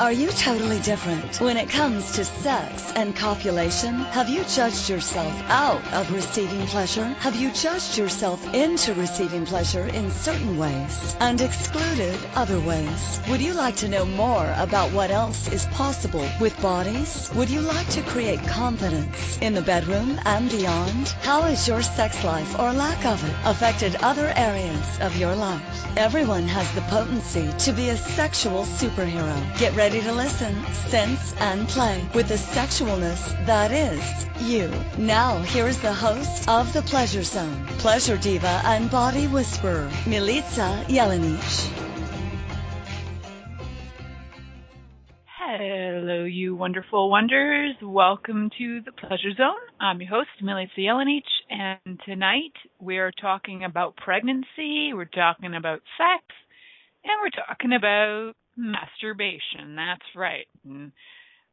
Are you totally different when it comes to sex and copulation? Have you judged yourself out of receiving pleasure? Have you judged yourself into receiving pleasure in certain ways and excluded other ways? Would you like to know more about what else is possible with bodies? Would you like to create confidence in the bedroom and beyond? How has your sex life or lack of it affected other areas of your life? Everyone has the potency to be a sexual superhero. Get ready to listen, sense, and play with the sexualness that is you. Now, here's the host of The Pleasure Zone, pleasure diva and body whisperer, Milica Jelenic. Hello, you wonderful wonders. Welcome to The Pleasure Zone. I'm your host, Milica Jelenic, and tonight we're talking about pregnancy, we're talking about sex, and we're talking about masturbation. That's right.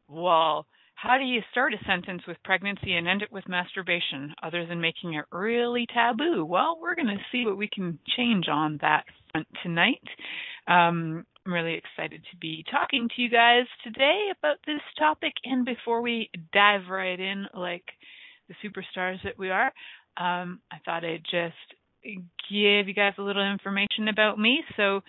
Well, how do you start a sentence with pregnancy and end it with masturbation other than making it really taboo? Well, we're going to see what we can change on that front tonight. I'm really excited to be talking to you guys today about this topic. And before we dive right in like the superstars that we are, I thought I'd just give you guys a little information about me. So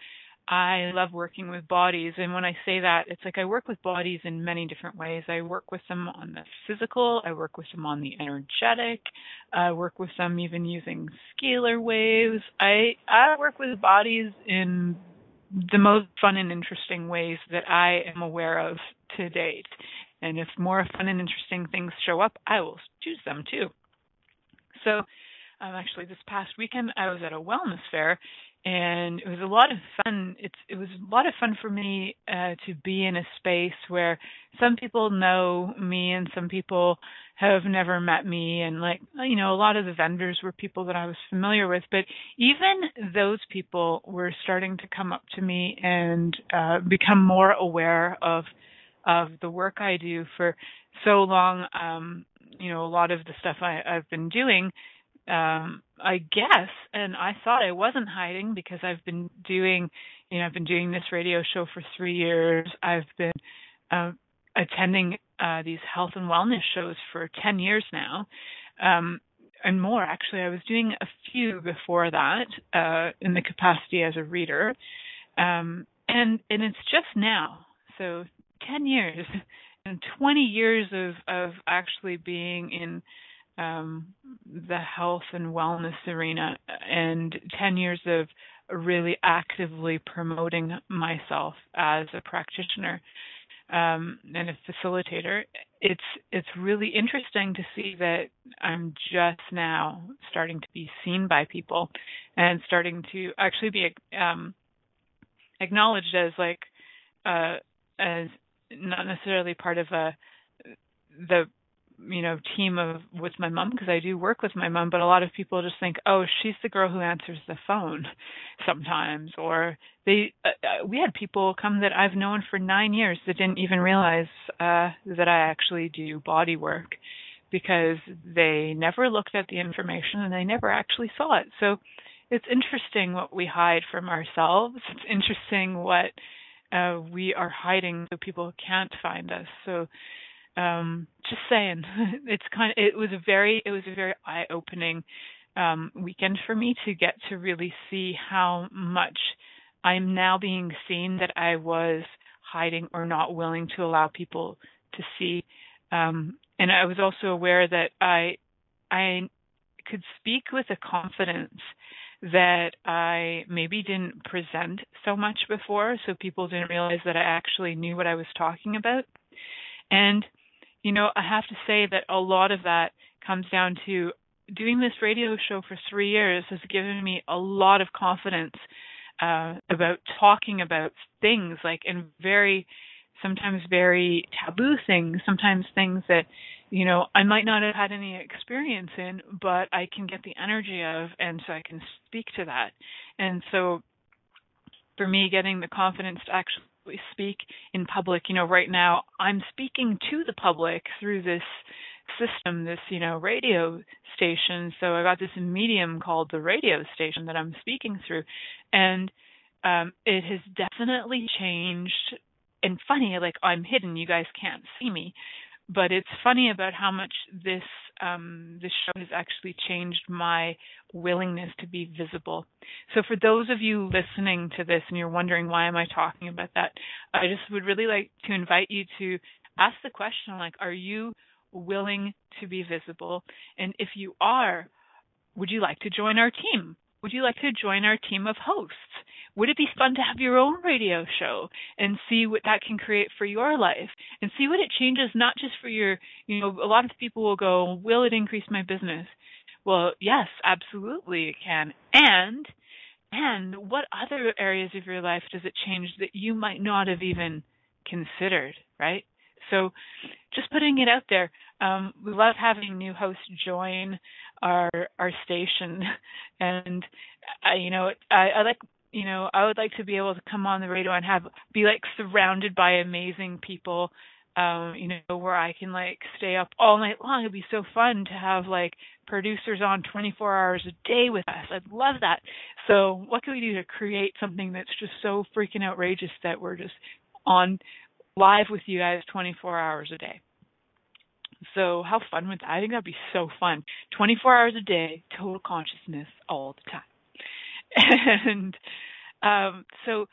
I love working with bodies. And when I say that, it's like I work with bodies in many different ways. I work with them on the physical. I work with them on the energetic. I work with them even using scalar waves. I work with bodies in the most fun and interesting ways that I am aware of to date. And if more fun and interesting things show up, I will choose them too. So actually this past weekend I was at a wellness fair, and it was a lot of fun. It was a lot of fun for me to be in a space where some people know me and some people have never met me. And a lot of the vendors were people that I was familiar with. But even those people were starting to come up to me and become more aware of the work I do. For so long, a lot of the stuff I've been doing, I guess, and I thought I wasn't hiding because I've been doing this radio show for 3 years. I've been attending these health and wellness shows for 10 years now, and more. Actually, I was doing a few before that in the capacity as a reader, and it's just now. So 10 years and 20 years of actually being in the health and wellness arena, and 10 years of really actively promoting myself as a practitioner and a facilitator. It's really interesting to see that I'm just now starting to be seen by people and starting to actually be acknowledged as as not necessarily part of the team with my mom, because I do work with my mom, but a lot of people just think, oh, she's the girl who answers the phone sometimes. Or we had people come that I've known for 9 years that didn't even realize that I actually do body work, because they never looked at the information and they never actually saw it. So it's interesting what we hide from ourselves. It's interesting what we are hiding so people can't find us. So just saying, it was a very eye-opening weekend for me to get to really see how much I'm now being seen that I was hiding or not willing to allow people to see. And I was also aware that I could speak with a confidence that I maybe didn't present so much before, so people didn't realize that I actually knew what I was talking about. And I have to say that a lot of that comes down to doing this radio show for 3 years has given me a lot of confidence about talking about things sometimes very taboo things, sometimes things that, I might not have had any experience in, but I can get the energy of, and so I can speak to that. And so for me, getting the confidence to actually speak in public, right now I'm speaking to the public through this system, this, radio station. So I got this medium called the radio station that I'm speaking through. And it has definitely changed and funny, like I'm hidden, you guys can't see me, but it's funny about how much this show has actually changed my willingness to be visible. So for those of you listening to this and you're wondering why am I talking about that, I just would really like to invite you to ask the question, like, are you willing to be visible? And if you are, would you like to join our team? Would you like to join our team of hosts? Would it be fun to have your own radio show and see what that can create for your life and see what it changes, not just for your, a lot of people will go, will it increase my business? Well, yes, absolutely it can. And what other areas of your life does it change that you might not have even considered, right? So just putting it out there. We love having new hosts join our station, and I like, I would like to be able to come on the radio and be like surrounded by amazing people, where I can like stay up all night long. It'd be so fun to have like producers on 24 hours a day with us. I'd love that. So what can we do to create something that's just so freaking outrageous that we're just on live with you guys 24 hours a day? So how fun would that? I think that'd be so fun. 24 hours a day, total consciousness all the time. And so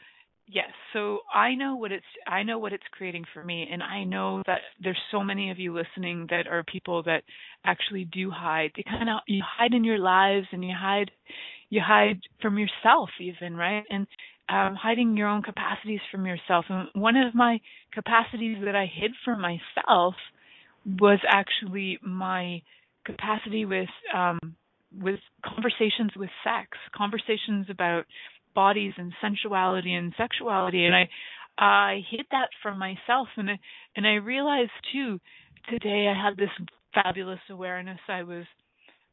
yes, so I know what it's creating for me, and I know that there's so many of you listening that are people that actually do hide. You hide in your lives, and you hide from yourself even, right? And hiding your own capacities from yourself. And one of my capacities that I hid from myself was actually my capacity with conversations with sex, conversations about bodies and sensuality and sexuality, and I hid that from myself, and I realized too today I had this fabulous awareness. I was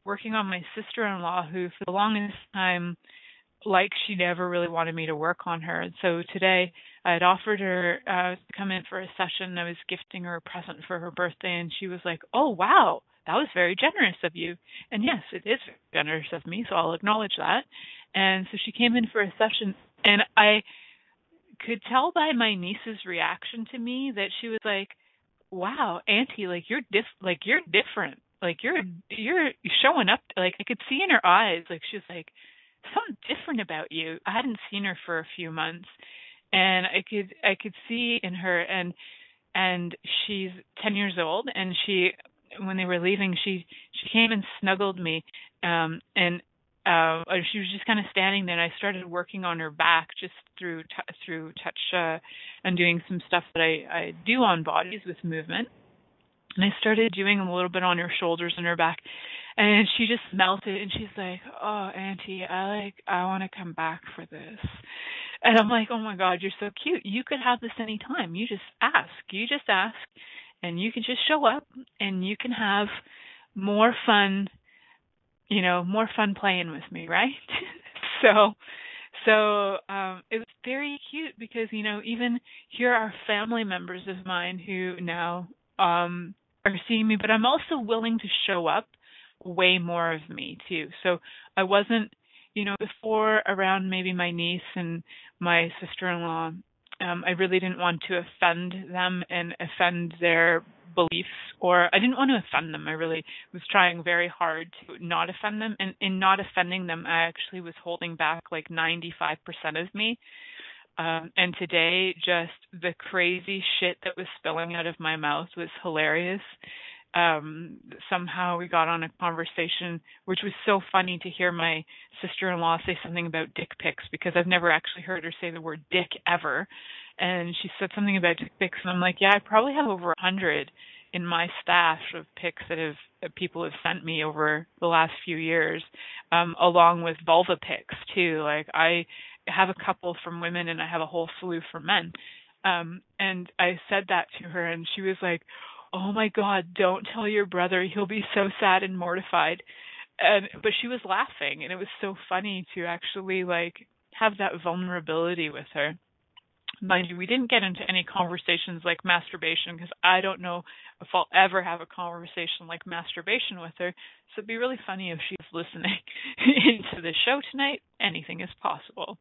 working on my sister-in-law, who for the longest time, like, she never really wanted me to work on her. And so today I had offered her to come in for a session. I was gifting her a present for her birthday, and she was like, oh, wow, that was very generous of you. And yes, it is very generous of me, so I'll acknowledge that. And so she came in for a session, and I could tell by my niece's reaction to me that she was like, wow, Auntie, like you're different. Like you're showing up. Like I could see in her eyes, like she was like, something different about you. I hadn't seen her for a few months, and I could see in her, and she's 10 years old, and when they were leaving, she came and snuggled me, and she was just kind of standing there, and I started working on her back just through touch and doing some stuff that I do on bodies with movement. And I started doing a little bit on her shoulders and her back, and she just melted, and she's like, oh, Auntie, I want to come back for this. And I'm like, oh my God, you're so cute. You could have this anytime. You just ask, and you can just show up, and you can have more fun, more fun playing with me, right? So it was very cute because, even here are family members of mine who now are seeing me, but I'm also willing to show up way more of me too. So I wasn't, before, around maybe my niece and my sister-in-law, I really didn't want to offend them and offend their beliefs, or I didn't want to offend them. I really was trying very hard to not offend them, and in not offending them, I actually was holding back like 95% of me. And today, just the crazy shit that was spilling out of my mouth was hilarious. Somehow we got on a conversation, which was so funny to hear my sister-in-law say something about dick pics, because I've never actually heard her say the word dick ever. And she said something about dick pics, and I'm like, yeah, I probably have over 100 in my stash of pics that people have sent me over the last few years, along with vulva pics too. Like I have a couple from women, and I have a whole slew from men. And I said that to her, and she was like, oh my God, don't tell your brother. He'll be so sad and mortified. But she was laughing, and it was so funny to actually like have that vulnerability with her. Mind you, we didn't get into any conversations like masturbation, because I don't know if I'll ever have a conversation like masturbation with her. So it'd be really funny if she's listening into the show tonight. Anything is possible.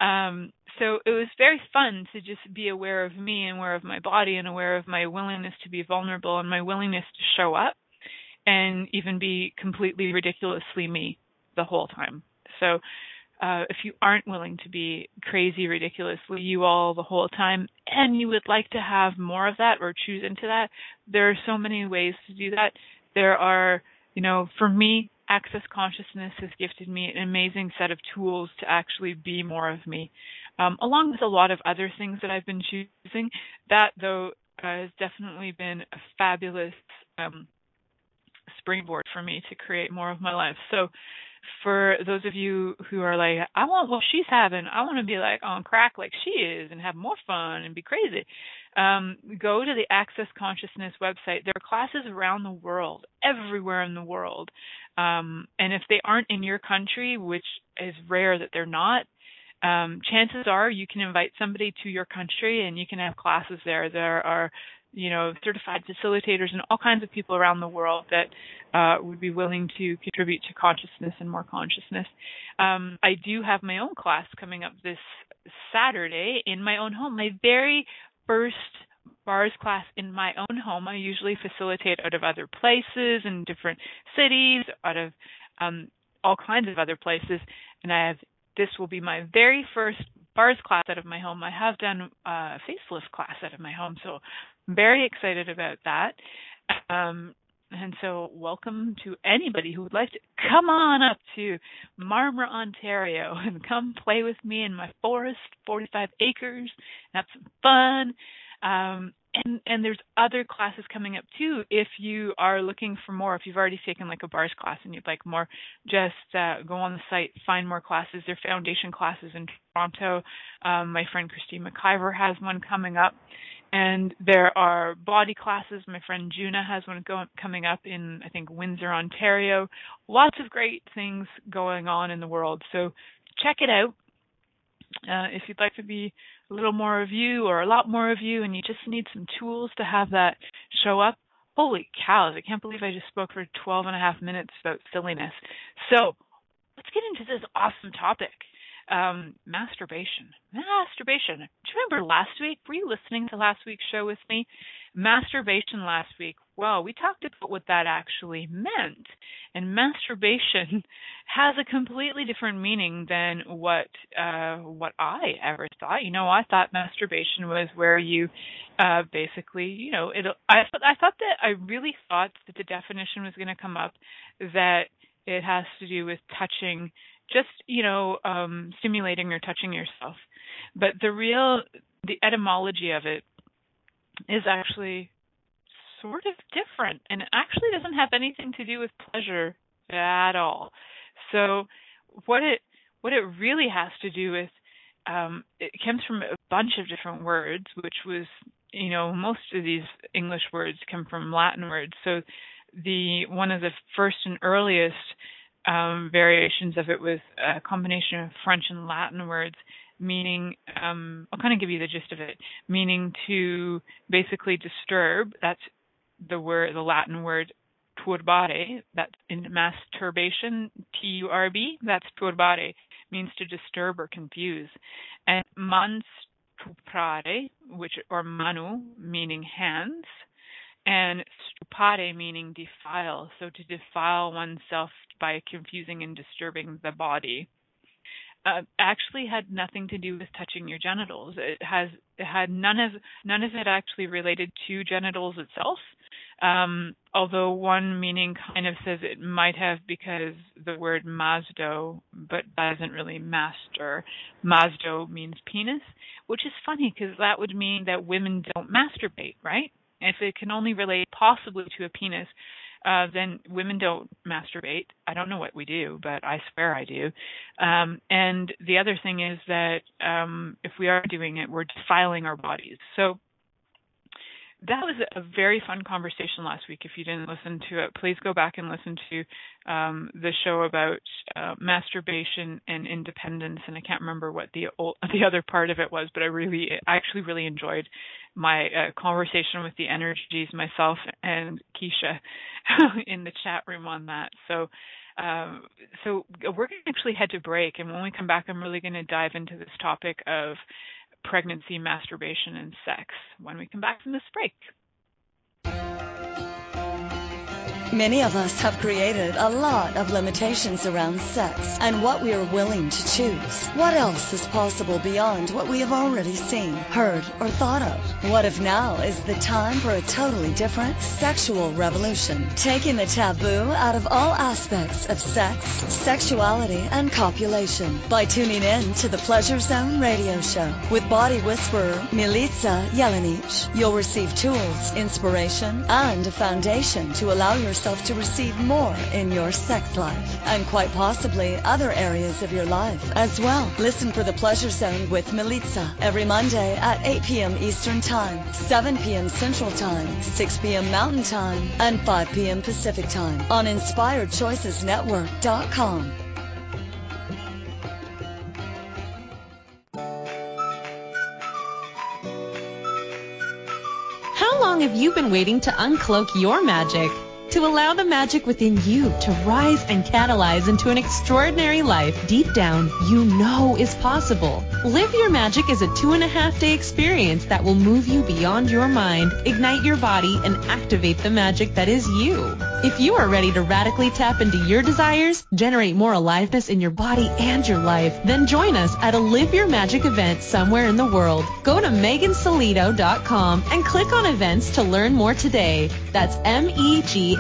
So it was very fun to just be aware of me and aware of my body and aware of my willingness to be vulnerable and my willingness to show up and even be completely ridiculously me the whole time. So if you aren't willing to be crazy, ridiculously you all the whole time, and you would like to have more of that or choose into that, there are so many ways to do that. There are, for me, Access Consciousness has gifted me an amazing set of tools to actually be more of me, along with a lot of other things that I've been choosing. That, though, has definitely been a fabulous springboard for me to create more of my life. So for those of you who are like, I want what she's having, I want to be like on crack like she is and have more fun and be crazy, go to the Access Consciousness website. There are classes around the world, everywhere in the world. And if they aren't in your country, which is rare that they're not, chances are you can invite somebody to your country and you can have classes there. There are certified facilitators and all kinds of people around the world that would be willing to contribute to consciousness and more consciousness. I do have my own class coming up this Saturday in my own home. My very first bars class in my own home. I usually facilitate out of other places in different cities, out of all kinds of other places, and this will be my very first bars class out of my home. I have done a facelift class out of my home, so I'm very excited about that. And so welcome to anybody who would like to come on up to Marmora, Ontario, and come play with me in my forest, 45 acres, have some fun. And there's other classes coming up too. If you are looking for more, if you've already taken like a bars class and you'd like more, just go on the site, find more classes. There are foundation classes in Toronto. My friend Christine McIver has one coming up. And there are body classes. My friend Juna has one coming up in, I think, Windsor, Ontario. Lots of great things going on in the world. So check it out. If you'd like to be a little more of you or a lot more of you and you just need some tools to have that show up, holy cows, I can't believe I just spoke for 12 and a half minutes about silliness. So let's get into this awesome topic. Masturbation. Do you remember last week? Were you listening to last week's show with me? Masturbation last week. Well, we talked about what that actually meant. And masturbation has a completely different meaning than what I ever thought. I thought masturbation was where you basically, I really thought that the definition was going to come up that it has to do with touching, just, stimulating or touching yourself. But the etymology of it is actually sort of different, and it actually doesn't have anything to do with pleasure at all. So what it really has to do with, it comes from a bunch of different words, which was, most of these English words come from Latin words. So one of the first and earliest variations of it was a combination of French and Latin words, meaning, I'll kind of give you the gist of it, meaning to basically disturb. That's the Latin word turbare. That's in masturbation, T-U-R-B, that's turbare, means to disturb or confuse. And manstuprare, or manu, meaning hands, and stupare, meaning defile, so to defile oneself by confusing and disturbing the body. Actually had nothing to do with touching your genitals. It had none of it actually related to genitals itself. Although one meaning kind of says it might have, because the word masdo, but that isn't really master. Masdo means penis, which is funny because that would mean that women don't masturbate, right? If it can only relate possibly to a penis, then women don't masturbate. I don't know what we do, but I swear I do. And the other thing is that if we are doing it, we're defiling our bodies. So that was a very fun conversation last week. If you didn't listen to it, please go back and listen to the show about masturbation and independence. And I can't remember what the other part of it was, but I actually really enjoyed my conversation with the energies, myself and Keisha, in the chat room on that. So So we're going to actually head to break, and when we come back, I'm really going to dive into this topic of pregnancy, masturbation, and sex when we come back from this break. Many of us have created a lot of limitations around sex and what we are willing to choose. What else is possible beyond what we have already seen, heard, or thought of? What if now is the time for a totally different sexual revolution, taking the taboo out of all aspects of sex, sexuality, and copulation by tuning in to the Pleasure Zone radio show with body whisperer Milica Jelenic. You'll receive tools, inspiration, and a foundation to allow yourself to receive more in your sex life and quite possibly other areas of your life as well. Listen for the Pleasure Zone with Milica every Monday at 8 p.m. Eastern Time, 7 p.m. Central Time, 6 p.m. Mountain Time, and 5 p.m. Pacific Time on InspiredChoicesNetwork.com. How long have you been waiting to uncloak your magic? To allow the magic within you to rise and catalyze into an extraordinary life deep down you know is possible. Live Your Magic is a 2.5-day experience that will move you beyond your mind, ignite your body, and activate the magic that is you. If you are ready to radically tap into your desires, generate more aliveness in your body and your life, then join us at a Live Your Magic event somewhere in the world. Go to megansillito.com and click on events to learn more today. That's MEGANSILLITO.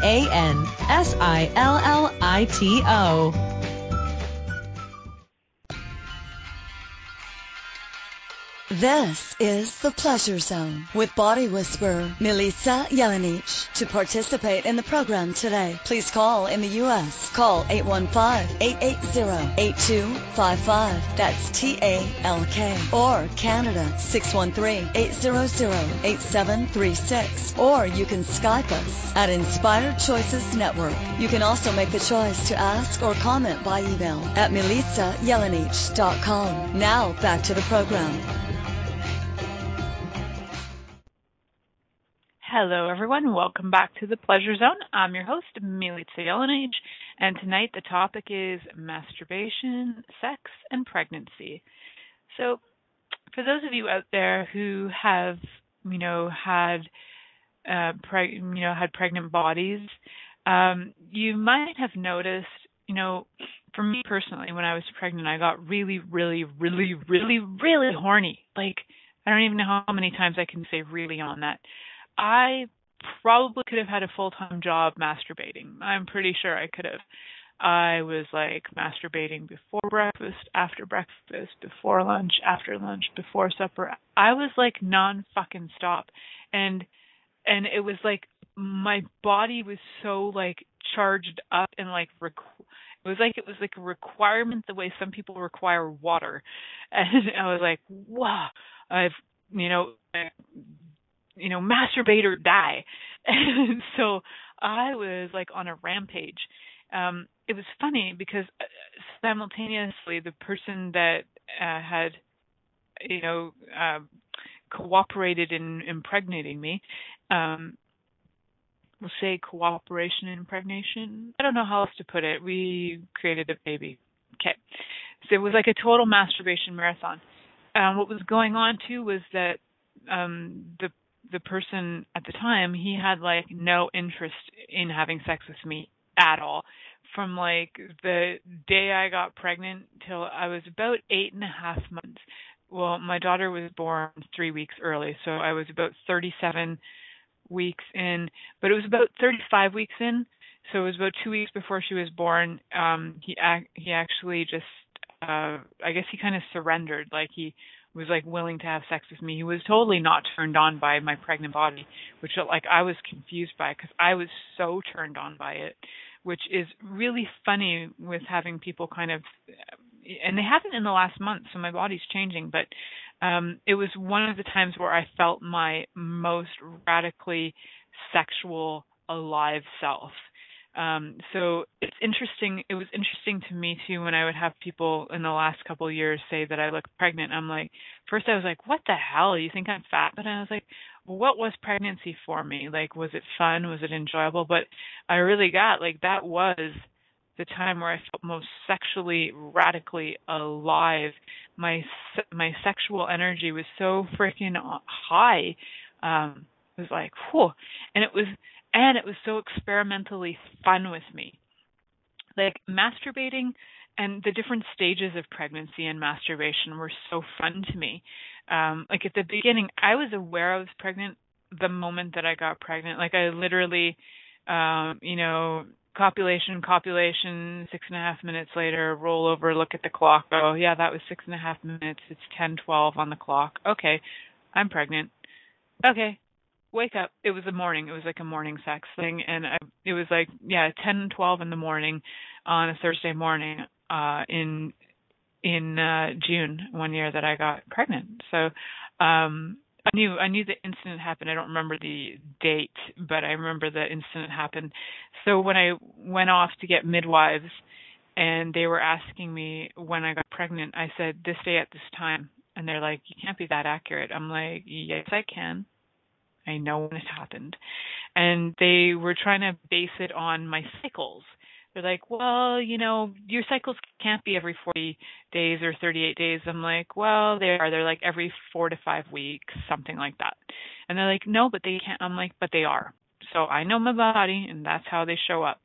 This is the Pleasure Zone with body whisperer Milica Jelenic. To participate in the program today, please call in the U.S. Call 815-880-8255. That's TALK. Or Canada 613-800-8736. Or you can Skype us at Inspired Choices Network. You can also make the choice to ask or comment by email at milicajelenic.com. Now back to the program. Hello, everyone. Welcome back to the Pleasure Zone. I'm your host, Milica Jelenic, and tonight the topic is masturbation, sex, and pregnancy. So, for those of you out there who have, had pregnant bodies, you might have noticed, for me personally, when I was pregnant, I got really, really, really, really, really horny. Like, I don't even know how many times I can say really on that. I probably could have had a full-time job masturbating. I'm pretty sure I could have. I was like masturbating before breakfast, after breakfast, before lunch, after lunch, before supper. I was like non-fucking stop. And it was like my body was so like charged up and like it was like a requirement the way some people require water. And I was like, wow, masturbate or die. And so I was like on a rampage. It was funny because simultaneously the person that had, cooperated in impregnating me, we'll say cooperation in impregnation. I don't know how else to put it. We created a baby. Okay. So it was like a total masturbation marathon. What was going on too was that the person at the time, he had like no interest in having sex with me at all. From like the day I got pregnant till I was about 8.5 months. Well, my daughter was born 3 weeks early, so I was about 37 weeks in, but it was about 35 weeks in. So it was about 2 weeks before she was born. He actually just, I guess he kind of surrendered. Like he was like willing to have sex with me. He was totally not turned on by my pregnant body, which like I was confused by because I was so turned on by it, which is really funny with having people kind of, and they haven't in the last month, so my body's changing, but it was one of the times where I felt my most radically sexual, alive self. So it's interesting. It was interesting to me too when I would have people in the last couple of years say that I look pregnant. I'm like, first I was like, what the hell? You think I'm fat? But I was like, well, what was pregnancy for me? Like, was it fun? Was it enjoyable? But I really got like that was the time where I felt most sexually radically alive. My sexual energy was so freaking high. It was like, whew. And it was so experimentally fun with me. Like masturbating and the different stages of pregnancy and masturbation were so fun to me. Like at the beginning, I was aware I was pregnant the moment that I got pregnant. Like I literally, copulation, 6.5 minutes later, roll over, look at the clock. Oh, yeah, that was 6.5 minutes. It's 10:12 on the clock. Okay, I'm pregnant. Okay, wake up. It was the morning. It was like a morning sex thing. And it was like, 10:12 in the morning on a Thursday morning in June one year that I got pregnant. So I knew the incident happened. I don't remember the date, but I remember the incident happened. So when I went off to get midwives and they were asking me when I got pregnant, I said, this day at this time. And they're like, you can't be that accurate. I'm like, yes, I can. I know when it happened. And they were trying to base it on my cycles. They're like, well, your cycles can't be every 40 days or 38 days. I'm like, well, they are. They're like every 4 to 5 weeks, something like that. And they're like, no, but they can't. I'm like, but they are. So I know my body, and that's how they show up.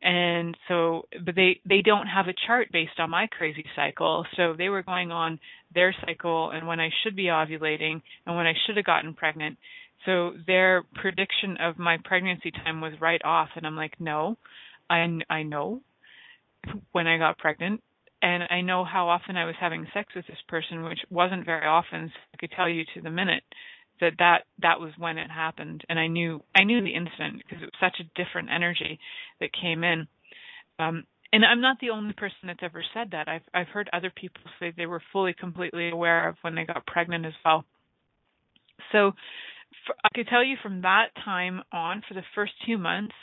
And so, but they don't have a chart based on my crazy cycle. So they were going on their cycle and when I should be ovulating and when I should have gotten pregnant. So their prediction of my pregnancy time was right off. And I'm like, no, I know when I got pregnant, and I know how often I was having sex with this person, which wasn't very often. So I could tell you to the minute that was when it happened, and I knew the instant because it was such a different energy that came in. And I'm not the only person that's ever said that. I've heard other people say they were fully, completely aware of when they got pregnant as well. So I could tell you from that time on, for the first 2 months,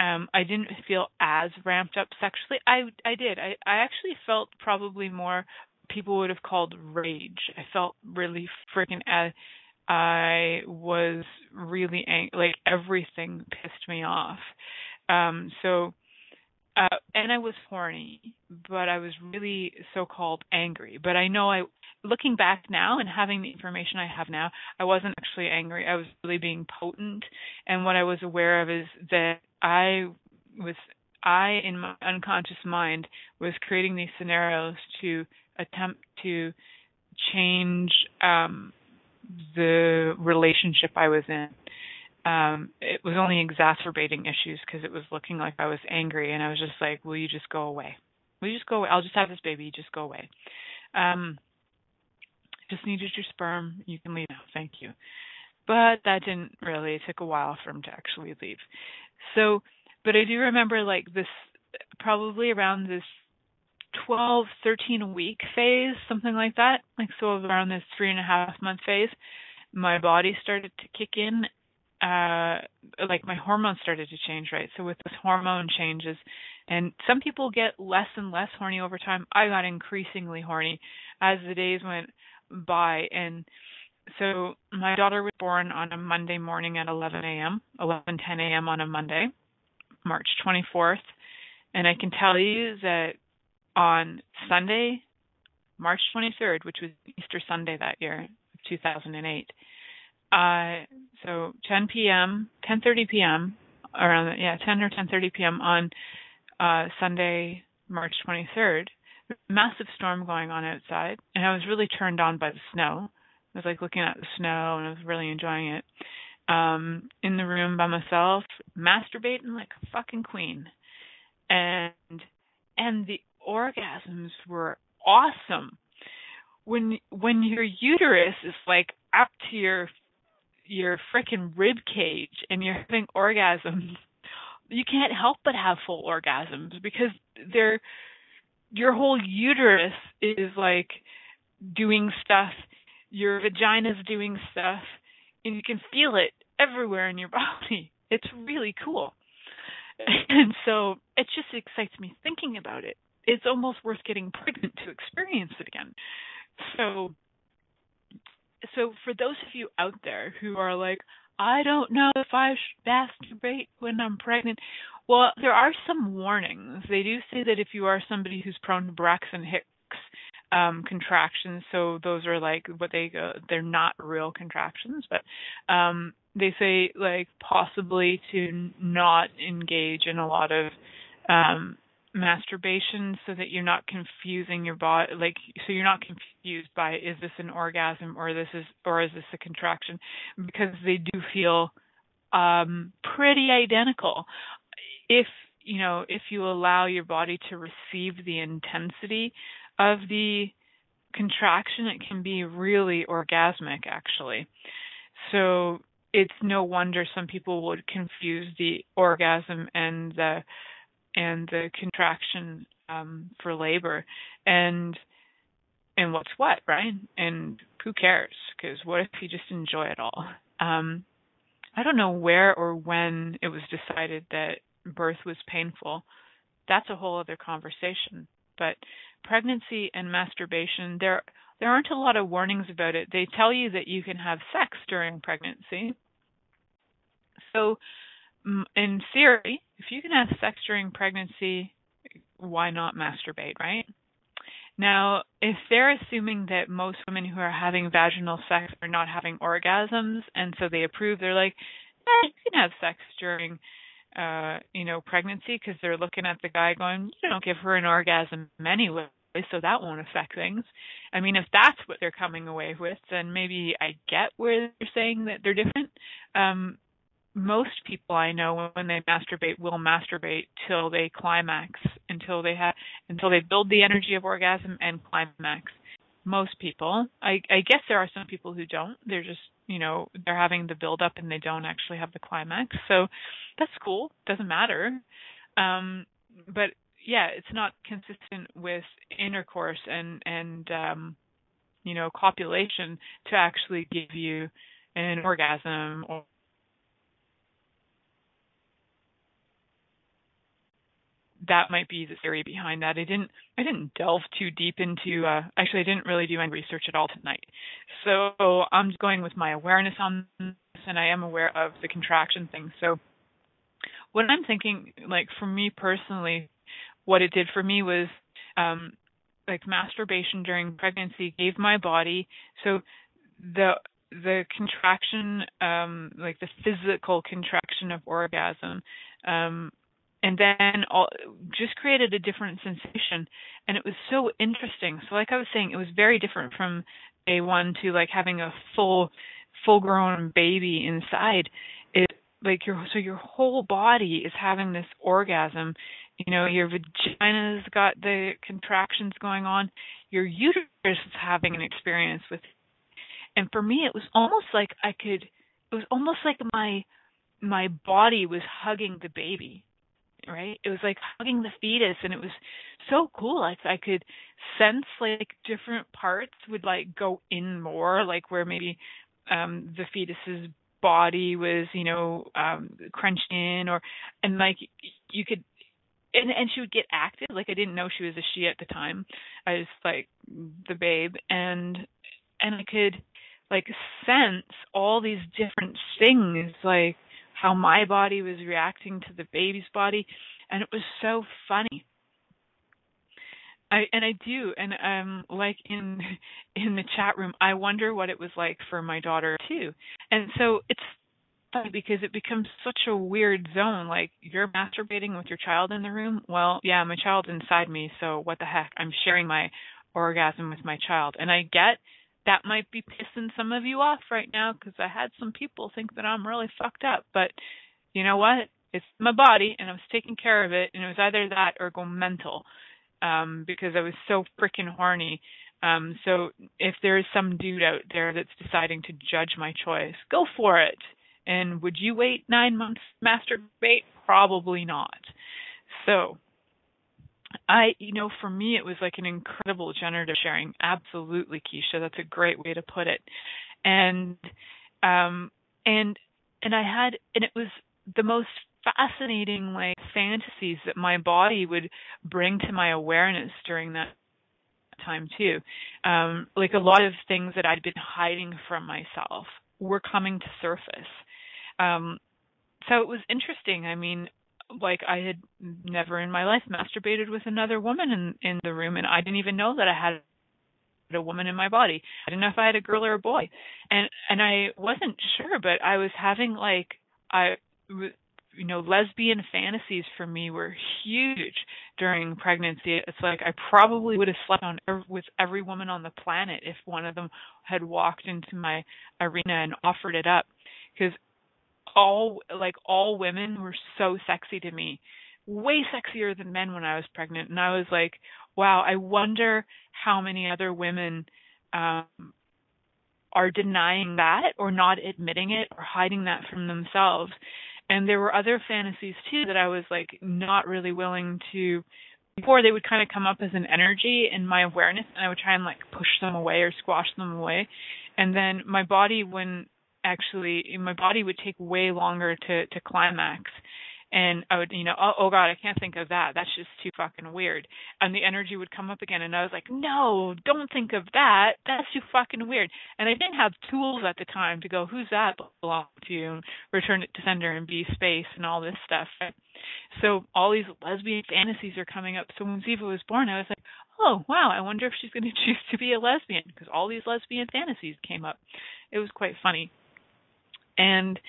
I didn't feel as ramped up sexually. I did. I actually felt probably more people would have called rage. I felt really freaking. I was really like everything pissed me off. And I was horny, but I was really so-called angry. But I know looking back now and having the information I have now, I wasn't actually angry. I was really being potent. And what I was aware of is that I in my unconscious mind was creating these scenarios to attempt to change the relationship I was in. It was only exacerbating issues because it was looking like I was angry, and I was just like, will you just go away? Will you just go away? I'll just have this baby. Just go away. Just needed your sperm. You can leave now. Thank you. But that didn't really. It took a while for him to actually leave. So, but I do remember like this, probably around this 12, 13 week phase, something like that. Like, so around this 3.5 month phase, my body started to kick in. Like my hormones started to change, right? So with this hormone changes, and some people get less and less horny over time. I got increasingly horny as the days went by. And so my daughter was born on a Monday morning at 11 a.m., 11:10 a.m. on a Monday, March 24th. And I can tell you that on Sunday, March 23rd, which was Easter Sunday that year, 2008, so 10 p.m., 10:30 p.m., around 10 or 10:30 p.m. on Sunday, March 23rd, massive storm going on outside, and I was really turned on by the snow. I was like looking at the snow, and I was really enjoying it. In the room by myself, masturbating like a fucking queen, and the orgasms were awesome. When your uterus is like up to your frickin' rib cage and you're having orgasms, you can't help but have full orgasms because your whole uterus is like doing stuff, your vagina's doing stuff, and you can feel it everywhere in your body. It's really cool. And so it just excites me thinking about it. It's almost worth getting pregnant to experience it again. So for those of you out there who are like, I don't know if I should masturbate when I'm pregnant, Well, there are some warnings. They do say that if you are somebody who's prone to Braxton Hicks contractions, so those are like what they're not real contractions, but they say like possibly to not engage in a lot of masturbation, so that you're not confusing your body, like, so you're not confused by, is this an orgasm or is this a contraction, because they do feel pretty identical. If you allow your body to receive the intensity of the contraction, it can be really orgasmic, actually. So it's no wonder some people would confuse the orgasm and the contraction for labor, and what's what, right? And who cares? Because what if you just enjoy it all? I don't know where or when it was decided that birth was painful. That's a whole other conversation. But pregnancy and masturbation, there aren't a lot of warnings about it. They tell you that you can have sex during pregnancy. So in theory, if you can have sex during pregnancy, why not masturbate, right? Now, if they're assuming that most women who are having vaginal sex are not having orgasms, and so they approve, they're like, you can have sex during pregnancy, because they're looking at the guy going, you don't give her an orgasm anyway, so that won't affect things. I mean, if that's what they're coming away with, then maybe I get where they're saying that they're different. Most people I know, when they masturbate, will masturbate till they climax, until they build the energy of orgasm and climax. Most people. I guess there are some people who don't. They're just, they're having the build up and they don't actually have the climax. So that's cool. Doesn't matter. But yeah, it's not consistent with intercourse and copulation to actually give you an orgasm. Or that might be the theory behind that. I didn't delve too deep into, actually I didn't really do any research at all tonight. So I'm just going with my awareness on this, and I am aware of the contraction thing. So what I'm thinking, like for me personally, what it did for me was, like masturbation during pregnancy gave my body, so the contraction, like the physical contraction of orgasm, and then just created a different sensation. And it was so interesting. So like I was saying, it was very different from day one to like having a full-grown baby inside. It like your whole body is having this orgasm. Your vagina's got the contractions going on. Your uterus is having an experience with it. And for me, it was almost like my body was hugging the baby. Right? It was like hugging the fetus, and it was so cool. I could sense like different parts would like go in more, like where maybe the fetus's body was, crunched in, and like you could, and she would get active. Like I didn't know she was a she at the time. I was like the babe, and I could like sense all these different things, like how my body was reacting to the baby's body, and it was so funny. I do, and like in the chat room, I wonder what it was like for my daughter too. And so it's funny because it becomes such a weird zone. Like you're masturbating with your child in the room. Well, yeah, my child's inside me, so what the heck? I'm sharing my orgasm with my child, and I get that might be pissing some of you off right now, because I had some people think that I'm really fucked up. But you know what? It's my body, and I was taking care of it, and it was either that or go mental, because I was so freaking horny. So if there is some dude out there that's deciding to judge my choice, go for it. And would you wait 9 months to masturbate? Probably not. So for me, it was like an incredible generative sharing. Absolutely, Keisha. That's a great way to put it. And it was the most fascinating, like, fantasies that my body would bring to my awareness during that time too. Like a lot of things that I'd been hiding from myself were coming to surface. So it was interesting. I mean, like I had never in my life masturbated with another woman in the room, and I didn't even know that I had a woman in my body. I didn't know if I had a girl or a boy, and I wasn't sure, but I was having lesbian fantasies for me were huge during pregnancy. It's like I probably would have slept with every woman on the planet if one of them had walked into my arena and offered it up, because all women were so sexy to me, way sexier than men when I was pregnant. And I was like, wow, I wonder how many other women are denying that or not admitting it or hiding that from themselves. And there were other fantasies too that I was like not really willing to, before they would kind of come up as an energy in my awareness, and I would try and like push them away or squash them away. And then my body would take way longer to climax. And I would, oh God, I can't think of that. That's just too fucking weird. And the energy would come up again, and I was like, no, don't think of that. That's too fucking weird. And I didn't have tools at the time to go, who's that belong to? Return it to sender and be space and all this stuff. So all these lesbian fantasies are coming up. So when Ziva was born, I was like, oh, wow, I wonder if she's going to choose to be a lesbian, because all these lesbian fantasies came up. It was quite funny. And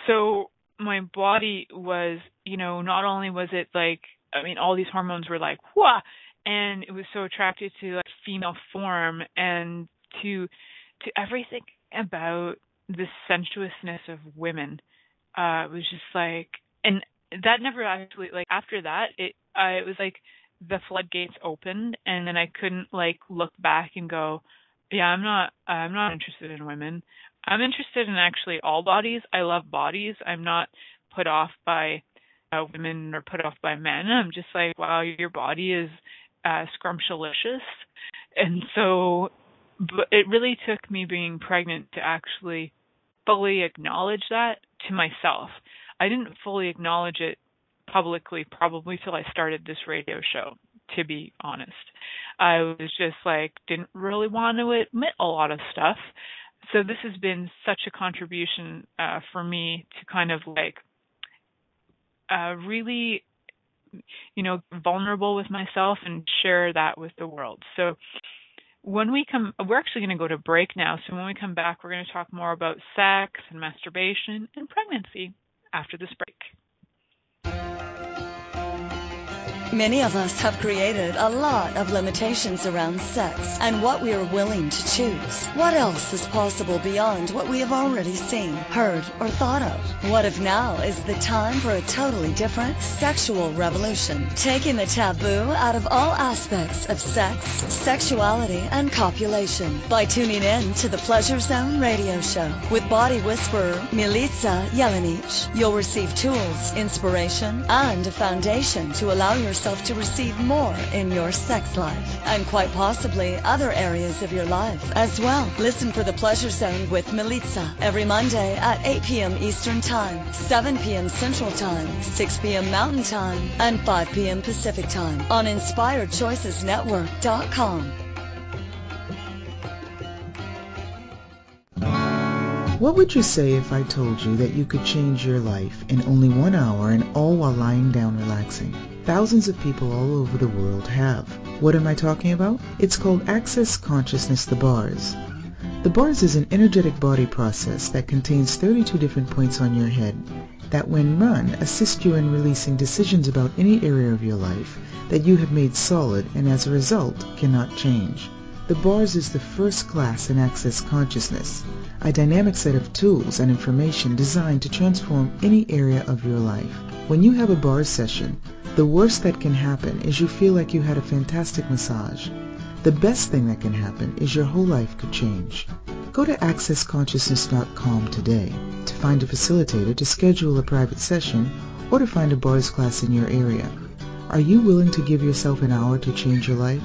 so my body was, not only was it like, all these hormones were like, whoa, and it was so attracted to like female form and to everything about the sensuousness of women. It was just like, and that never actually, like after that, it was like the floodgates opened, and then I couldn't like look back and go, yeah, I'm not interested in women. I'm interested in actually all bodies. I love bodies. I'm not put off by women or put off by men. I'm just like, wow, your body is scrumptious. And so, but it really took me being pregnant to actually fully acknowledge that to myself. I didn't fully acknowledge it publicly probably till I started this radio show, to be honest. I was just like, didn't really want to admit a lot of stuff. So this has been such a contribution for me to kind of like really, vulnerable with myself and share that with the world. So when we come, we're actually going to go to break now. So when we come back, we're going to talk more about sex and masturbation and pregnancy after this break. Many of us have created a lot of limitations around sex and what we are willing to choose. What else is possible beyond what we have already seen, heard, or thought of? What if now is the time for a totally different sexual revolution, taking the taboo out of all aspects of sex, sexuality, and copulation by tuning in to the Pleasure Zone radio show with body whisperer Milica Jelenic. You'll receive tools, inspiration, and a foundation to allow yourself to receive more in your sex life and quite possibly other areas of your life as well. Listen for the Pleasure Zone with Milica every Monday at 8 p.m. Eastern Time, 7 p.m. Central Time, 6 p.m. Mountain Time, and 5 p.m. Pacific Time on InspiredChoicesNetwork.com. What would you say if I told you that you could change your life in only 1 hour and all while lying down relaxing? Thousands of people all over the world have. What am I talking about? It's called Access Consciousness, the bars. The bars is an energetic body process that contains 32 different points on your head that when run assist you in releasing decisions about any area of your life that you have made solid and as a result cannot change. The bars is the first class in Access Consciousness, a dynamic set of tools and information designed to transform any area of your life. When you have a bars session, the worst that can happen is you feel like you had a fantastic massage. The best thing that can happen is your whole life could change. Go to accessconsciousness.com today to find a facilitator to schedule a private session or to find a bars class in your area. Are you willing to give yourself an hour to change your life?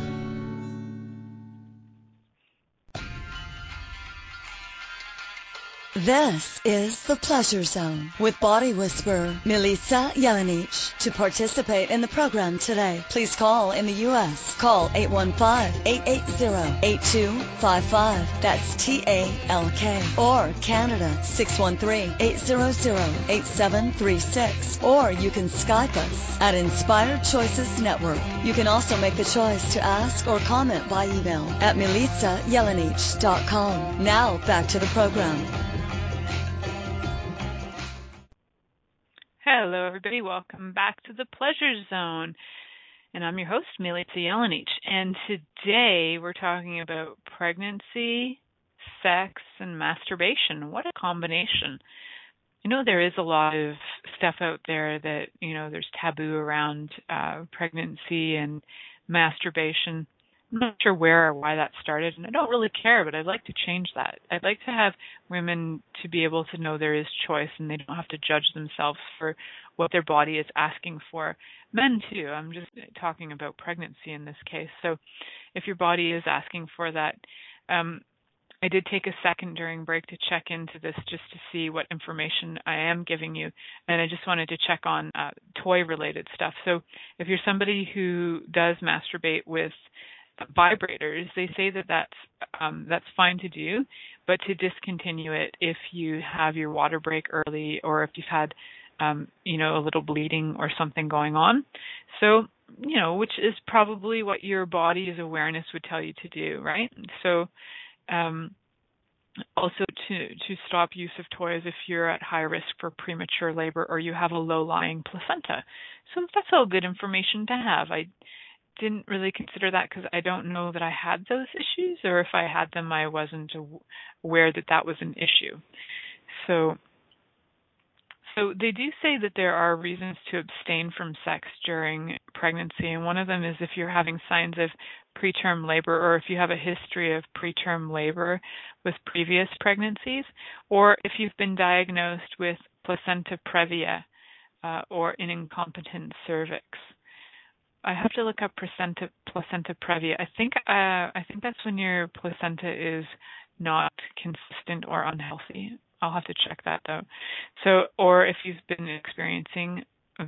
This is The Pleasure Zone with body whisperer Milica Jelenic. To participate in the program today, please call in the U.S. Call 815-880-8255. That's TALK. Or Canada, 613-800-8736. Or you can Skype us at Inspired Choices Network. You can also make the choice to ask or comment by email at milicajelenic.com. Now back to the program. Hello, everybody. Welcome back to the Pleasure Zone. And I'm your host, Milica Jelenic. And today we're talking about pregnancy, sex, and masturbation. What a combination. You know, there is a lot of stuff out there that, there's taboo around pregnancy and masturbation. I'm not sure where or why that started, and I don't really care, but I'd like to change that. I'd like to have women to be able to know there is choice and they don't have to judge themselves for what their body is asking for. Men, too. I'm just talking about pregnancy in this case. So if your body is asking for that, I did take a second during break to check into this just to see what information I am giving you, and I just wanted to check on toy-related stuff. So if you're somebody who does masturbate with vibrators, they say that that's fine to do, but to discontinue it if you have your water break early or if you've had a little bleeding or something going on. So, which is probably what your body's awareness would tell you to do, right? So also to stop use of toys if you're at high risk for premature labor or you have a low-lying placenta. So that's all good information to have. I didn't really consider that because I don't know that I had those issues, or if I had them, I wasn't aware that that was an issue. So they do say that there are reasons to abstain from sex during pregnancy, and one of them is if you're having signs of preterm labor or if you have a history of preterm labor with previous pregnancies, or if you've been diagnosed with placenta previa or an incompetent cervix. I have to look up placenta previa. I think that's when your placenta is not consistent or unhealthy. I'll have to check that though. So, or if you've been experiencing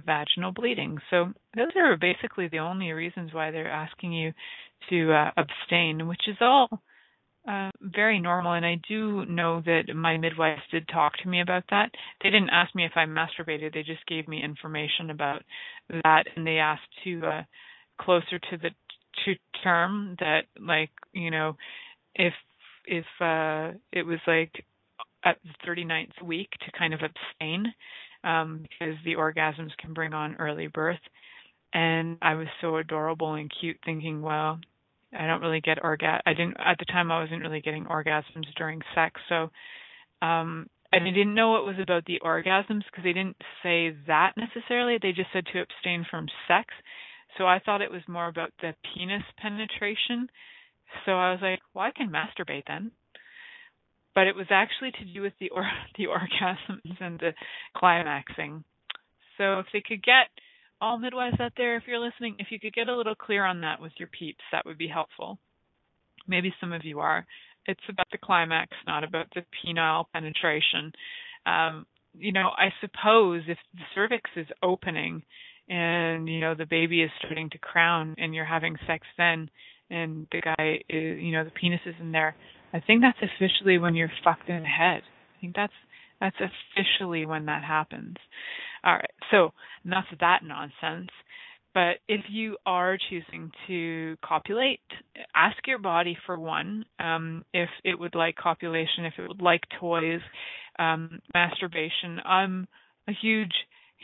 vaginal bleeding. So those are basically the only reasons why they're asking you to abstain, which is all very normal. And I do know that my midwives did talk to me about that. They didn't ask me if I masturbated. They just gave me information about that, and they asked to closer to the term that, if it was at the 39th week to kind of abstain because the orgasms can bring on early birth. And I was so adorable and cute thinking, well, I don't really get at the time I wasn't really getting orgasms during sex. So and I didn't know it was about the orgasms because they didn't say that necessarily. They just said to abstain from sex. So I thought it was more about the penis penetration. So I was like, well, I can masturbate then. But it was actually to do with the orgasms and the climaxing. So if they could get, all midwives out there, if you're listening, if you could get a little clear on that with your peeps, that would be helpful. Maybe some of you are. It's about the climax, not about the penile penetration. I suppose if the cervix is opening and, the baby is starting to crown and you're having sex then and the guy is, the penis is in there, I think that's officially when you're fucked in the head. I think that's officially when that happens. All right, so enough of that nonsense. But if you are choosing to copulate, ask your body for one, if it would like copulation, if it would like toys, masturbation. I'm a huge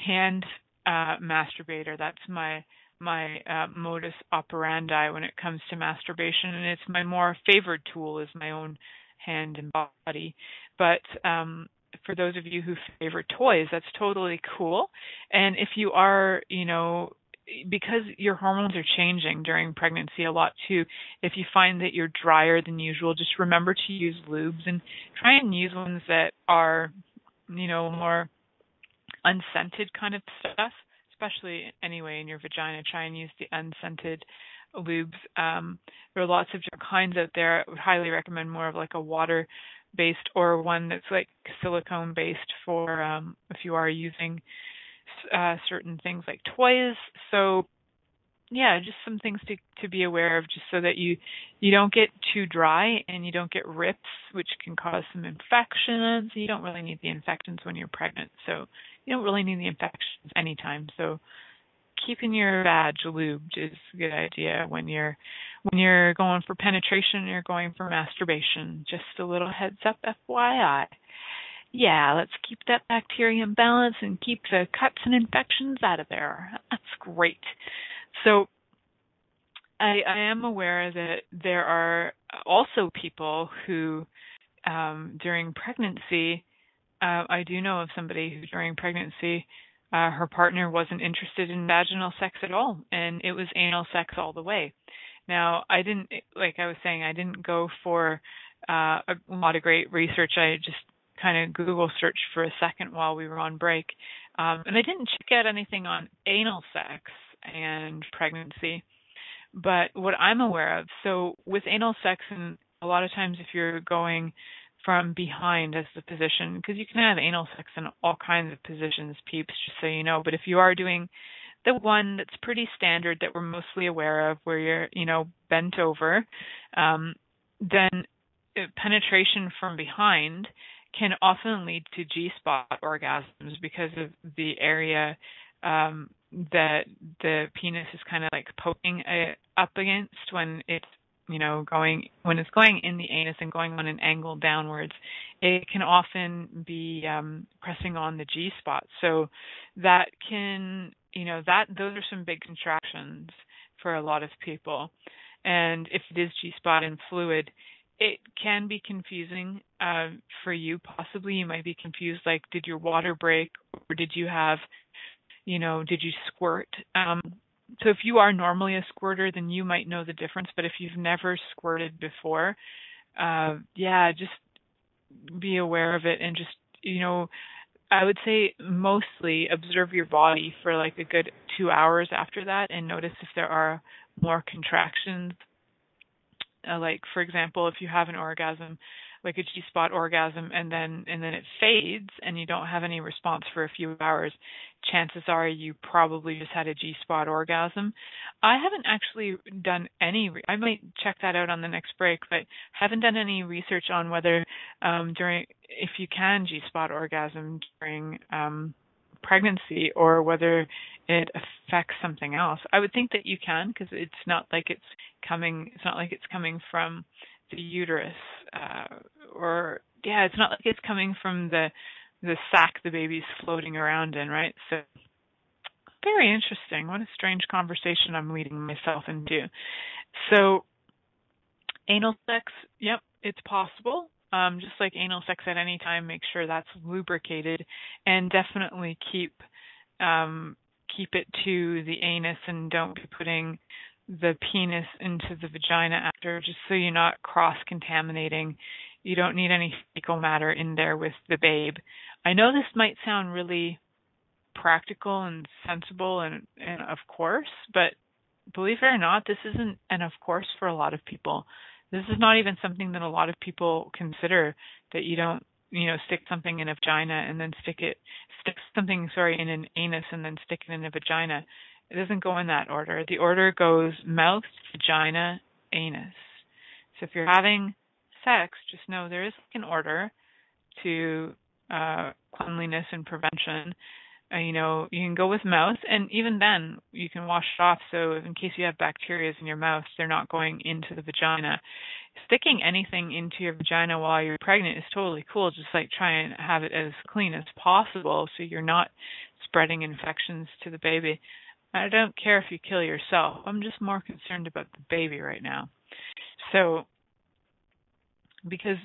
hand masturbator. That's my modus operandi when it comes to masturbation, and it's my more favored tool is my own hand and body. But for those of you who favor toys, that's totally cool. And if you are, because your hormones are changing during pregnancy a lot too, if you find that you're drier than usual, just remember to use lubes and try and use ones that are, more unscented kind of stuff, especially anyway in your vagina. Try and use the unscented lubes. There are lots of different kinds out there. I would highly recommend more of like a water based or one that's like silicone based for if you are using certain things like toys. So yeah, just some things to be aware of, just so that you don't get too dry and you don't get rips, which can cause some infections. You don't really need the infections when you're pregnant, so you don't really need the infections anytime. So keeping your vag lubed is a good idea when you're going for penetration or you're going for masturbation. Just a little heads up, FYI. Yeah, let's keep that bacteria in balance and keep the cuts and infections out of there. That's great. So I am aware that there are also people who, during pregnancy, I do know of somebody who during pregnancy, her partner wasn't interested in vaginal sex at all, and it was anal sex all the way. Now, I didn't go for a lot of great research. I just kind of Google searched for a second while we were on break, and I didn't check out anything on anal sex and pregnancy. But what I'm aware of, so with anal sex, and a lot of times if you're going from behind as the position, because you can have anal sex in all kinds of positions, peeps, just so you know. But if you are doing the one that's pretty standard that we're mostly aware of, where you're, bent over, then penetration from behind can often lead to G-spot orgasms because of the area that the penis is kind of like poking up against when it's going in the anus and going on an angle downwards. It can often be pressing on the G-spot. So that can, those are some big contractions for a lot of people. And if it is G-spot and fluid, it can be confusing for you. Possibly you might be confused, like, did your water break, or did you have, did you squirt? So if you are normally a squirter, then you might know the difference. But if you've never squirted before, just be aware of it. And just, I would say mostly observe your body for like a good 2 hours after that and notice if there are more contractions. Like, for example, if you have an orgasm, like a G-spot orgasm, and then it fades and you don't have any response for a few hours, chances are you probably just had a G-spot orgasm. I haven't actually done I might check that out on the next break, but haven't done any research on whether if you can G-spot orgasm during pregnancy, or whether it affects something else. I would think that you can, because it's not like it's coming from the uterus, it's not like it's coming from the sac the baby's floating around in, right? So very interesting. What a strange conversation I'm leading myself into. So anal sex, yep, it's possible. Just like anal sex at any time, make sure that's lubricated, and definitely keep it to the anus, and don't be putting the penis into the vagina after, just so you're not cross-contaminating. You don't need any fecal matter in there with the babe. I know this might sound really practical and sensible and of course, but believe it or not, this isn't an of course for a lot of people. This is not even something that a lot of people consider, that you don't, stick something in a vagina and then stick something in an anus and then stick it in a vagina. It doesn't go in that order. The order goes mouth, vagina, anus. So if you're having sex, just know there is an order to cleanliness and prevention. You can go with mouth, and even then you can wash it off, so in case you have bacteria in your mouth, they're not going into the vagina. Sticking anything into your vagina while you're pregnant is totally cool. Just like try and have it as clean as possible so you're not spreading infections to the baby. I don't care if you kill yourself. I'm just more concerned about the baby right now. So, because,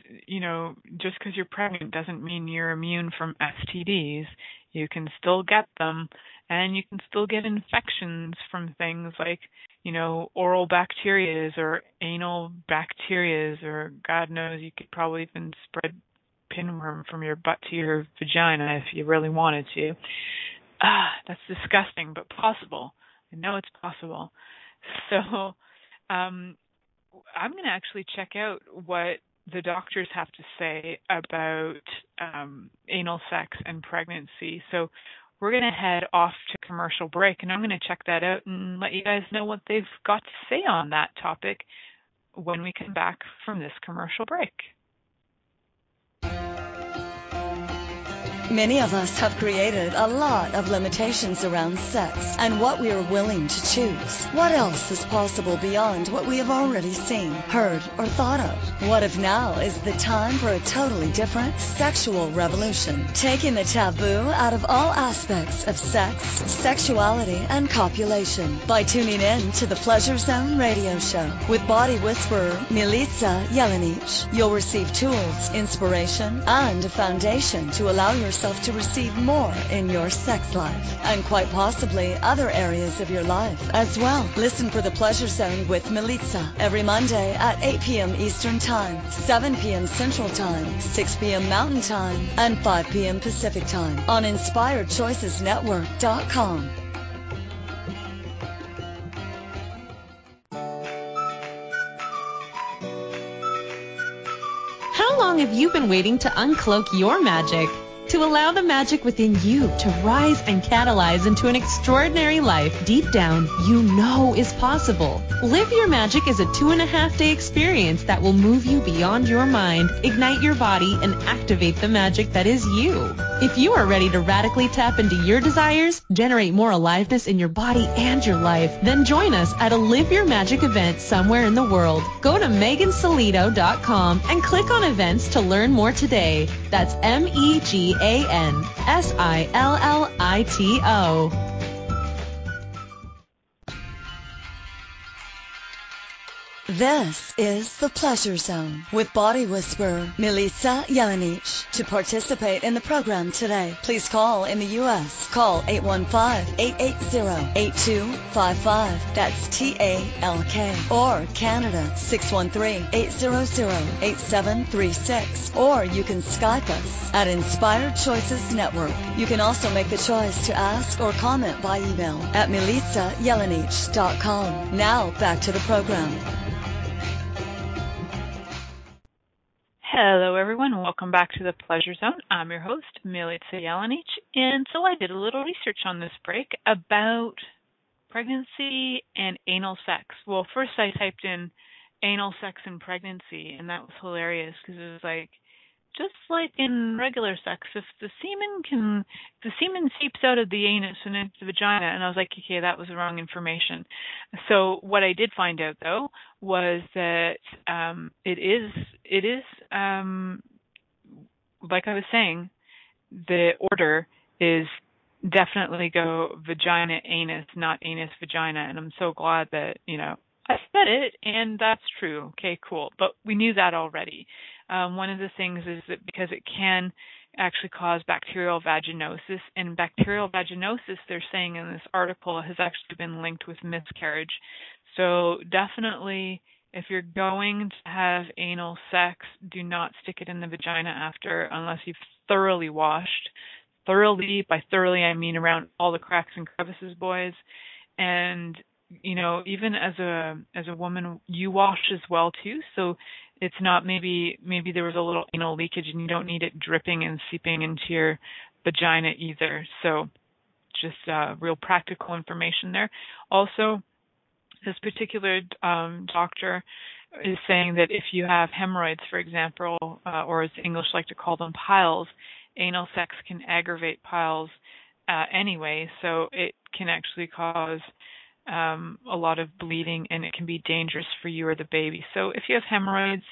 just because you're pregnant doesn't mean you're immune from STDs. You can still get them, and you can still get infections from things like, oral bacterias or anal bacterias, or God knows, you could probably even spread pinworm from your butt to your vagina if you really wanted to. That's disgusting, but possible. I know it's possible. So I'm going to actually check out what the doctors have to say about anal sex and pregnancy. So we're going to head off to commercial break, and I'm going to check that out and let you guys know what they've got to say on that topic when we come back from this commercial break. Many of us have created a lot of limitations around sex and what we are willing to choose. What else is possible beyond what we have already seen, heard, or thought of? What if now is the time for a totally different sexual revolution, taking the taboo out of all aspects of sex, sexuality, and copulation by tuning in to the Pleasure Zone radio show with body whisperer Milica Jelenic. You'll receive tools, inspiration, and a foundation to allow yourself to receive more in your sex life and quite possibly other areas of your life as well. Listen for the Pleasure Zone with Milica every Monday at 8 p.m. Eastern Time, 7 p.m. Central Time, 6 p.m. Mountain Time, and 5 p.m. Pacific Time on InspiredChoicesNetwork.com. How long have you been waiting to uncloak your magic? To allow the magic within you to rise and catalyze into an extraordinary life deep down you know is possible. Live Your Magic is a 2.5-day experience that will move you beyond your mind, ignite your body, and activate the magic that is you. If you are ready to radically tap into your desires, generate more aliveness in your body and your life, then join us at a Live Your Magic event somewhere in the world. Go to megansillito.com and click on events to learn more today. That's MEGANSILLITO. This is the Pleasure Zone with body whisperer Milica Jelenic. To participate in the program today, please call in the U.S. Call 815-880-8255. That's TALK. Or Canada 613-800-8736. Or you can Skype us at Inspired Choices Network. You can also make the choice to ask or comment by email at milicajelenic.com. Now back to the program. Hello, everyone. Welcome back to the Pleasure Zone. I'm your host, Milica Jelenic, and so I did a little research on this break about pregnancy and anal sex. Well, first I typed in anal sex and pregnancy, and that was hilarious because it was like, just like in regular sex, if the semen seeps out of the anus and into the vagina, and I was like, okay, that was the wrong information. So what I did find out though was that it is like I was saying, the order is definitely go vagina anus, not anus vagina, and I'm so glad that I said it, and that's true. Okay, cool. But we knew that already. One of the things is that because it can actually cause bacterial vaginosis, and bacterial vaginosis, they're saying in this article, has actually been linked with miscarriage. So definitely, if you're going to have anal sex, do not stick it in the vagina after, unless you've thoroughly washed. Thoroughly, by thoroughly I mean around all the cracks and crevices, boys. And even as a woman, you wash as well too. So it's not maybe there was a little anal leakage and you don't need it dripping and seeping into your vagina either. So just real practical information there. Also, this particular doctor is saying that if you have hemorrhoids, for example, or as English like to call them, piles, anal sex can aggravate piles anyway. So it can actually cause a lot of bleeding, and it can be dangerous for you or the baby. So if you have hemorrhoids,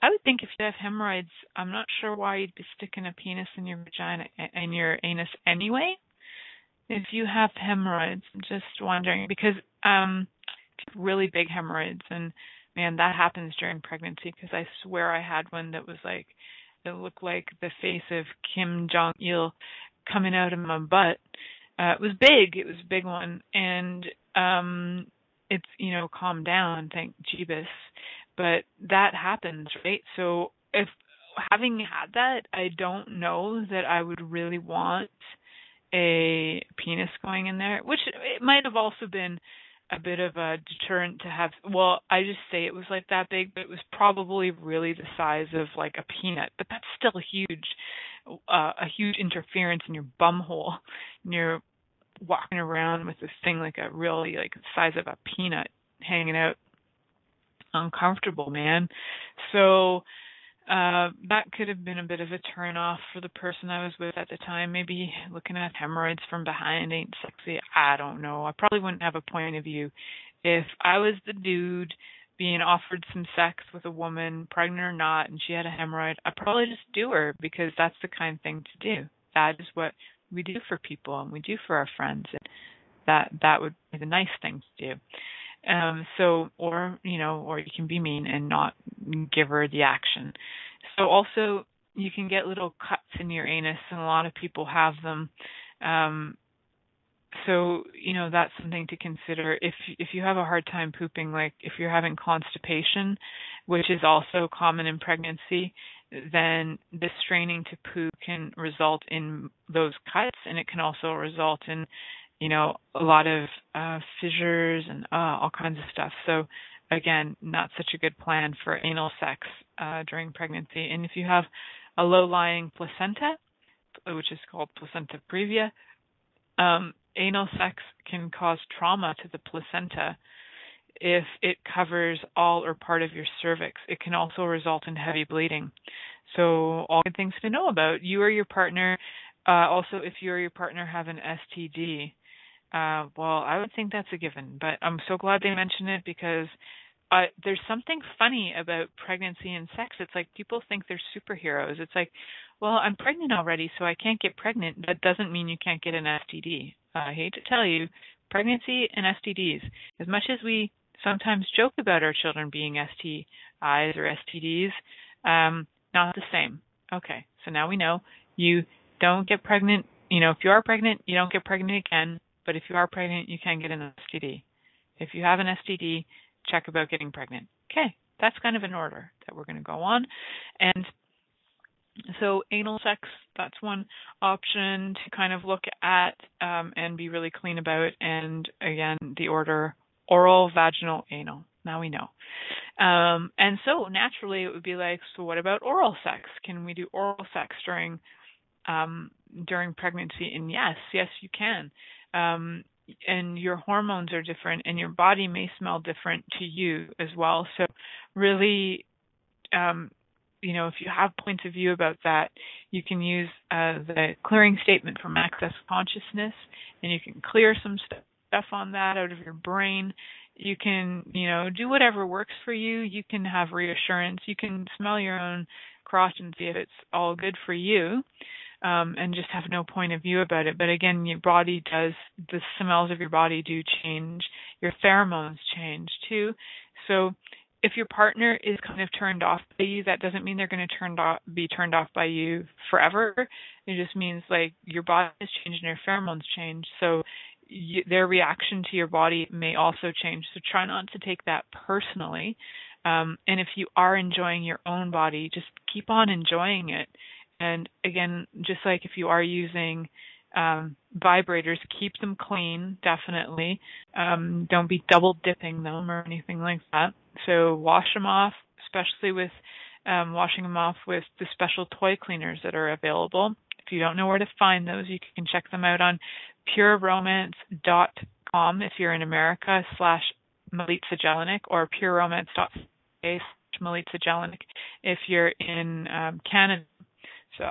I would think if you have hemorrhoids, I'm not sure why you'd be sticking a penis in your vagina and your anus anyway. If you have hemorrhoids, I'm just wondering, because really big hemorrhoids, and man, that happens during pregnancy, because I swear I had one that was like, it looked like the face of Kim Jong-il coming out of my butt. It was big. It was a big one. And it's, calmed down, thank Jeebus. But that happens, right? So if having had that, I don't know that I would really want a penis going in there, which it might have also been a bit of a deterrent to have, well, I just say it was like that big, but it was probably really the size of like a peanut, but that's still a huge interference in your bum hole. And you're walking around with this thing like a really like the size of a peanut hanging out. Uncomfortable, man. So that could have been a bit of a turn off for the person I was with at the time. Maybe looking at hemorrhoids from behind ain't sexy. I don't know. I probably wouldn't have a point of view. If I was the dude being offered some sex with a woman, pregnant or not, and she had a hemorrhoid, I'd probably just do her because that's the kind of thing to do. That is what we do for people and we do for our friends. And that would be the nice thing to do. Or you can be mean and not give her the action. So also you can get little cuts in your anus, and a lot of people have them. So that's something to consider. If you have a hard time pooping, like if you're having constipation, which is also common in pregnancy, then the straining to poo can result in those cuts, and it can also result in a lot of fissures and all kinds of stuff. So again, not such a good plan for anal sex during pregnancy. And if you have a low-lying placenta, which is called placenta previa, anal sex can cause trauma to the placenta if it covers all or part of your cervix. It can also result in heavy bleeding. So all good things to know about. You or your partner, also if you or your partner have an STD, well, I would think that's a given, but I'm so glad they mentioned it because there's something funny about pregnancy and sex. It's like people think they're superheroes. It's like, well, I'm pregnant already, so I can't get pregnant. That doesn't mean you can't get an STD. I hate to tell you, pregnancy and STDs, as much as we sometimes joke about our children being STIs or STDs, not the same. Okay, so now we know you don't get pregnant. If you are pregnant, you don't get pregnant again. But if you are pregnant, you can get an STD. If you have an STD, check about getting pregnant. Okay, that's kind of an order that we're going to go on. And so anal sex, that's one option to kind of look at and be really clean about. And again, the order oral, vaginal, anal. Now we know. And so naturally it would be like, so what about oral sex? Can we do oral sex during pregnancy? And yes, you can. And your hormones are different and your body may smell different to you as well. So really, if you have points of view about that, you can use the clearing statement from Access Consciousness, and you can clear some stuff on that out of your brain. You can, do whatever works for you. You can have reassurance. You can smell your own crotch and see if it's all good for you. And just have no point of view about it. But again, the smells of your body do change. Your pheromones change too. So if your partner is kind of turned off by you, that doesn't mean they're going to be turned off by you forever. It just means like your body has changed and your pheromones change. So their reaction to your body may also change. So try not to take that personally. And if you are enjoying your own body, just keep on enjoying it. And again, just like if you are using vibrators, keep them clean, definitely. Don't be double dipping them or anything like that. So wash them off, especially with washing them off with the special toy cleaners that are available. If you don't know where to find those, you can check them out on pureromance.com if you're in America /Milica Jelenic, or pureromance.ca/Milica Jelenic if you're in Canada. So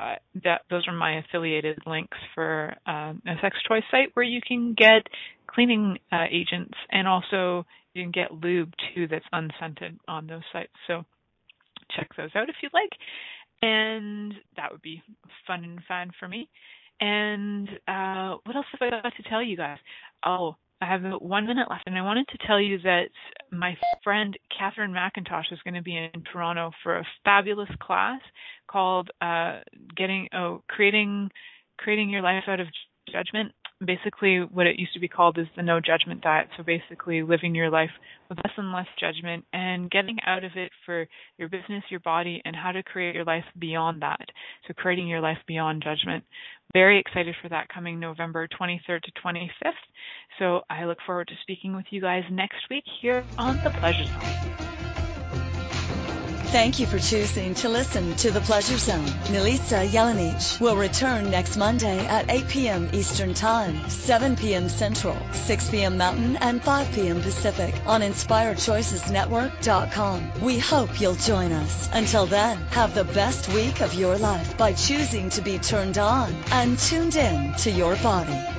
those are my affiliated links for a sex toy site where you can get cleaning agents, and also you can get lube too that's unscented on those sites. So check those out if you'd like. And that would be fun and fun for me. And what else have I got to tell you guys? Oh, I have 1 minute left, and I wanted to tell you that my friend Catherine McIntosh is going to be in Toronto for a fabulous class called creating your life out of judgment. basically what it used to be called is the no judgment diet. So basically living your life with less and less judgment and getting out of it for your business, your body, and how to create your life beyond that. So creating your life beyond judgment. Very excited for that coming November 23rd to 25th. So I look forward to speaking with you guys next week here on The Pleasure Zone. Thank you for choosing to listen to The Pleasure Zone. Milica Jelenic will return next Monday at 8 p.m. Eastern Time, 7 p.m. Central, 6 p.m. Mountain, and 5 p.m. Pacific on InspiredChoicesNetwork.com. We hope you'll join us. Until then, have the best week of your life by choosing to be turned on and tuned in to your body.